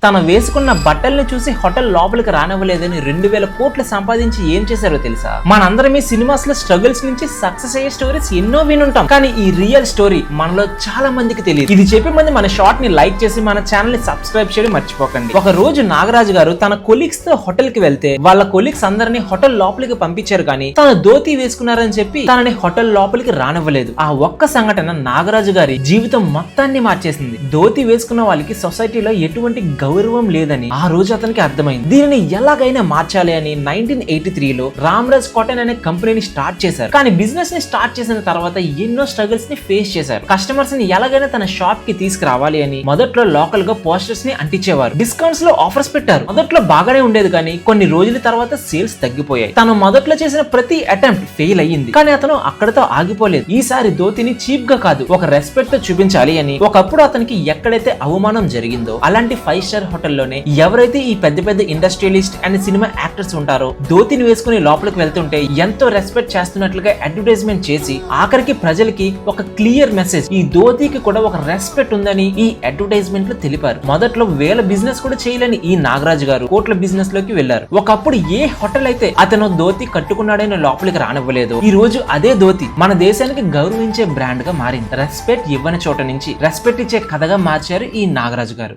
తను వేసుకున్న బట్టల్ని చూసి హోటల్ లోపలికి రానివ్వలేదని 2000 కోట్లు సంపాదించి ఏం చేశారో తెలుసా? మనందరం ఈ సినిమాస్ లో స్ట్రగుల్స్ నుంచి సక్సెస్ అయ్యే స్టోరీస్ ఎన్నో వినుంటాం, కానీ ఈ రియల్ స్టోరీ మనలో చాలా మందికి తెలియదు. ఇది చెప్పే ముందు మన షార్ట్ ని లైక్ చేసి మన ఛానల్ ని సబ్స్క్రైబ్ చేయడం మర్చిపోకండి. ఒక రోజు నాగరాజు గారు తన కొలీగ్స్ తో హోటల్ కి వెళ్తే వాళ్ళ కొలీగ్స్ అందరినీ హోటల్ లోపలికి పంపించారు, కానీ తను ధోతి వేసుకున్నారని చెప్పి తనని హోటల్ లోపలికి రానివ్వలేదు. ఆ ఒక్క సంఘటన నాగరాజు గారి జీవితం మొత్తాన్ని మార్చేసింది. ధోతి వేసుకున్న వాళ్ళకి సొసైటీలో ఎటువంటి గౌరవం లేదని ఆ రోజు అతనికి అర్థమైంది. దీనిని ఎలాగైనా మార్చాలి అని 1983లో రామరాజ్ కాటన్ అనే కంపెనీని స్టార్ట్ చేశారు. కానీ బిజినెస్ ని స్టార్ట్ చేసిన తర్వాత ఎన్నో స్ట్రగుల్స్ ని ఫేస్ చేశారు. కస్టమర్స్ ని ఎలాగైనా తన షాప్ కి తీసుకురావాలి అని మొదట్లో లోకల్ గా పోస్టర్స్ ని అంటించేవారు. డిస్కౌంట్స్ లో ఆఫర్స్ పెట్టారు. మొదట్లో బాగానే ఉండేది, కానీ కొన్ని రోజుల తర్వాత సేల్స్ తగ్గిపోయాయి. తను మొదట్లో చేసిన ప్రతి అటెంప్ట్ ఫెయిల్ అయ్యింది, కానీ అతను అక్కడతో ఆగిపోలేదు. ఈసారి ధోతిని చీప్ గా కాదు, ఒక రెస్పెక్ట్ తో చూపించాలి అని. ఒకప్పుడు అతనికి ఎక్కడైతే అవమానం జరిగిందో అలాంటి 5 స్టార్ హోటల్లోనే ఎవరైతే ఈ పెద్ద పెద్ద ఇండస్ట్రియలిస్ట్ అండ్ సినిమా యాక్టర్స్ ఉంటారో ధోతిని వేసుకుని లోపలికి వెళ్తుంటే ఎంతో రెస్పెక్ట్ చేస్తున్నట్లుగా అడ్వర్టైజ్మెంట్ చేసి ఆఖరికి ప్రజలకి ఒక క్లియర్ మెసేజ్, ఈ ధోతికి కూడా ఒక రెస్పెక్ట్ ఉందని ఈ అడ్వర్టైజ్మెంట్ లో తెలిపారు. మొదట్లో వేల బిజినెస్ కూడా చేయలేని ఈ నాగరాజు గారు కోట్ల బిజినెస్ లోకి వెళ్లారు. ఒకప్పుడు ఏ హోటల్ అయితే అతను ధోతి కట్టుకున్నాడని లోపలికి రానివ్వలేదు, ఈ రోజు అదే ధోతి మన దేశానికి గౌరవించే బ్రాండ్ గా మారింది. రెస్పెక్ట్ ఇవ్వని చోట నుంచి రెస్పెక్ట్ ఇచ్చే కథగా మార్చారు ఈ నాగరాజు గారు.